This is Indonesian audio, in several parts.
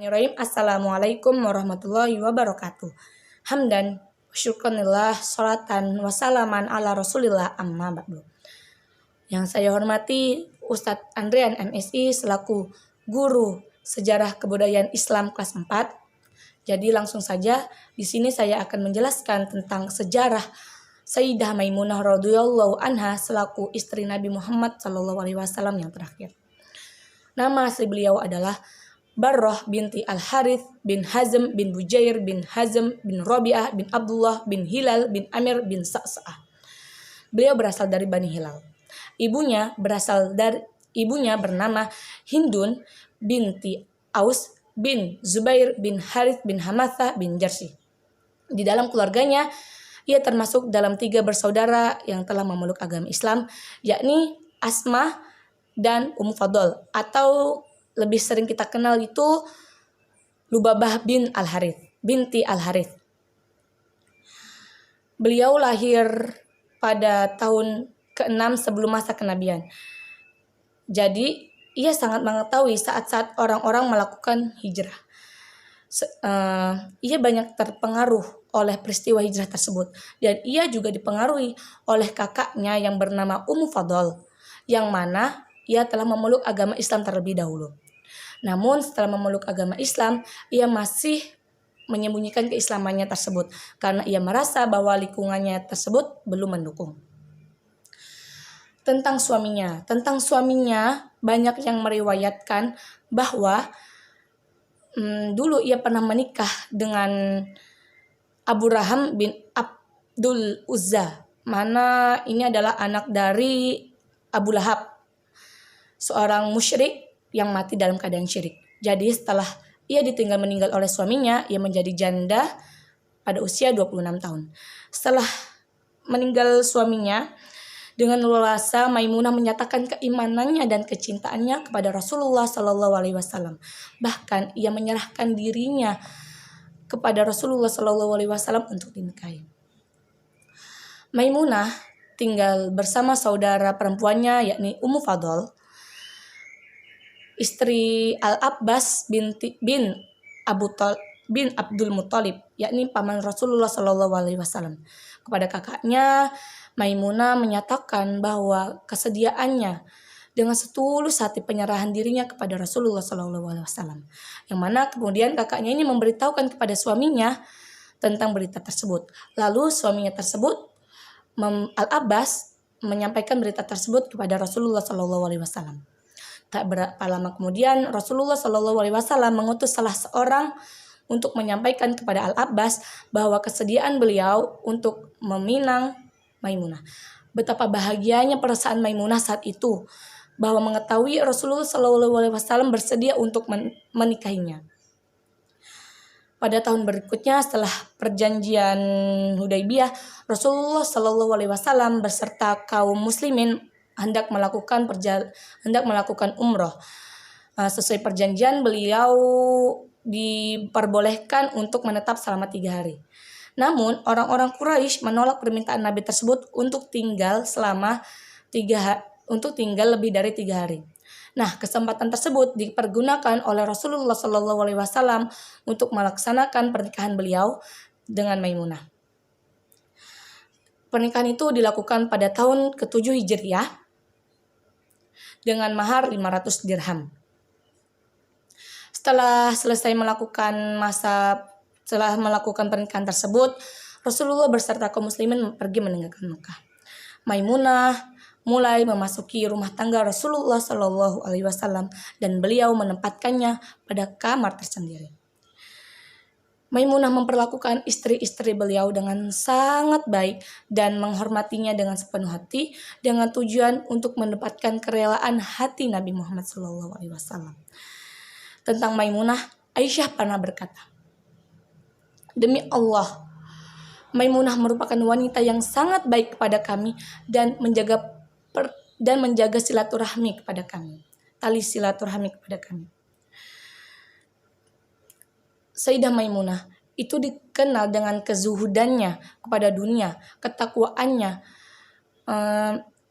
Bismillahirrahmanirrahim. Assalamualaikum warahmatullahi wabarakatuh. Hamdan, syukurillah, salatan, wassalaman ala rasulillah, amma ba'du. Yang saya hormati Ustadz Andrian MSI selaku guru sejarah kebudayaan Islam kelas 4. Jadi langsung saja di sini saya akan menjelaskan tentang sejarah Sayyidah Maimunah radhiyallahu anha selaku istri Nabi Muhammad SAW yang terakhir. Nama asli beliau adalah Barrah binti Al-Harith bin Hazm bin Bujair bin Hazm bin Rabi'ah bin Abdullah bin Hilal bin Amir bin Sa'sa'ah. Beliau berasal dari Bani Hilal. Ibunya bernama Hindun binti Aus bin Zubair bin Harith bin Hamathah bin Jarsi. Di dalam keluarganya, ia termasuk dalam 3 bersaudara yang telah memeluk agama Islam, yakni Asma dan Fadl, atau lebih sering kita kenal itu Lubabah bin Al-Harith, binti Al-Harith. Beliau lahir pada tahun ke-6 sebelum masa kenabian. Jadi, ia sangat mengetahui saat-saat orang-orang melakukan hijrah. Ia banyak terpengaruh oleh peristiwa hijrah tersebut. Dan ia juga dipengaruhi oleh kakaknya yang bernama Fadl, yang mana ia telah memeluk agama Islam terlebih dahulu. Namun setelah memeluk agama Islam, ia masih menyembunyikan keislamannya tersebut karena ia merasa bahwa lingkungannya tersebut belum mendukung. Tentang suaminya banyak yang meriwayatkan bahwa dulu ia pernah menikah dengan Abu Raham bin Abdul Uzza, mana ini adalah anak dari Abu Lahab, seorang musyrik yang mati dalam keadaan syirik. Jadi setelah ia meninggal oleh suaminya, ia menjadi janda pada usia 26 tahun. Setelah meninggal suaminya, dengan leluasa Maimunah menyatakan keimanannya dan kecintaannya kepada Rasulullah SAW. Bahkan ia menyerahkan dirinya kepada Rasulullah SAW untuk dinikahi. Maimunah tinggal bersama saudara perempuannya yakni Fadl, istri Al-Abbas bin Abdul Muthalib, yakni paman Rasulullah SAW. Kepada kakaknya, Maimunah menyatakan bahwa kesediaannya dengan setulus hati penyerahan dirinya kepada Rasulullah SAW. Yang mana kemudian kakaknya ini memberitahukan kepada suaminya tentang berita tersebut. Lalu suaminya tersebut, Al-Abbas, menyampaikan berita tersebut kepada Rasulullah SAW. Tak berapa lama kemudian Rasulullah SAW mengutus salah seorang untuk menyampaikan kepada Al-Abbas bahwa kesediaan beliau untuk meminang Maimunah. Betapa bahagianya perasaan Maimunah saat itu bahwa mengetahui Rasulullah SAW bersedia untuk menikahinya. Pada tahun berikutnya setelah perjanjian Hudaybiyah, Rasulullah SAW beserta kaum muslimin hendak melakukan umroh. Sesuai perjanjian, beliau diperbolehkan untuk menetap selama 3 hari. Namun orang-orang Quraisy menolak permintaan Nabi tersebut untuk tinggal lebih dari 3 hari. Nah, kesempatan tersebut dipergunakan oleh Rasulullah SAW untuk melaksanakan pernikahan beliau dengan Maimunah. Pernikahan itu dilakukan pada tahun ke-7 Hijriah dengan mahar 500 dirham. Setelah melakukan pernikahan tersebut, Rasulullah beserta kaum muslimin pergi meninggalkan Mekah. Maimunah mulai memasuki rumah tangga Rasulullah SAW dan beliau menempatkannya pada kamar tersendiri. Maimunah memperlakukan istri-istri beliau dengan sangat baik dan menghormatinya dengan sepenuh hati dengan tujuan untuk mendapatkan kerelaan hati Nabi Muhammad SAW. Tentang Maimunah, Aisyah pernah berkata, "Demi Allah, Maimunah merupakan wanita yang sangat baik kepada kami dan menjaga silaturahmi kepada kami. Tali silaturahmi kepada kami." Sayyidah Maimunah itu dikenal dengan kezuhudannya kepada dunia, ketakwaannya,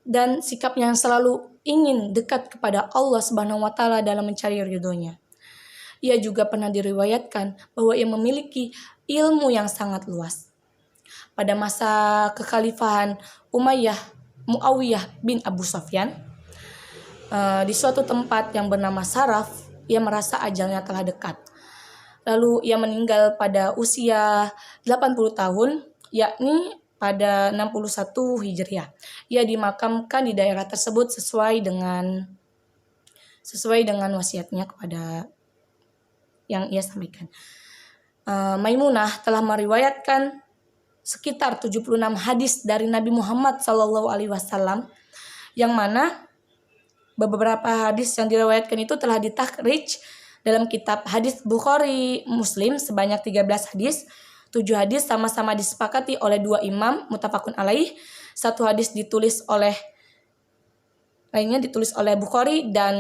dan sikapnya yang selalu ingin dekat kepada Allah Subhanahu wa taala dalam mencari ridhonya. Ia juga pernah diriwayatkan bahwa ia memiliki ilmu yang sangat luas. Pada masa kekhalifahan Muawiyah bin Abu Sufyan, di suatu tempat yang bernama Saraf, ia merasa ajalnya telah dekat. Lalu ia meninggal pada usia 80 tahun, yakni pada 61 Hijriah. Ia dimakamkan di daerah tersebut sesuai dengan wasiatnya kepada yang ia sampaikan. Maimunah telah meriwayatkan sekitar 76 hadis dari Nabi Muhammad SAW, yang mana beberapa hadis yang diriwayatkan itu telah ditakhrij dalam kitab hadis Bukhari Muslim sebanyak 13 hadis. 7 hadis sama-sama disepakati oleh 2 imam muttafaqun alaih. 1 hadis ditulis oleh Bukhari dan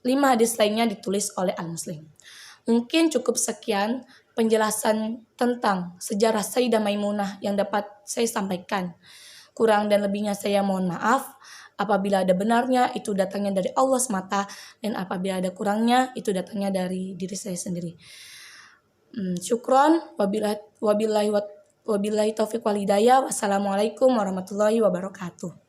5 hadis lainnya ditulis oleh Al-Muslim. Mungkin cukup sekian penjelasan tentang sejarah Sayyidah Maimunah yang dapat saya sampaikan. Kurang dan lebihnya saya mohon maaf. Apabila ada benarnya, itu datangnya dari Allah semata, dan apabila ada kurangnya, itu datangnya dari diri saya sendiri. Syukron, wabillahi taufiq wal hidayah. Wassalamualaikum warahmatullahi wabarakatuh.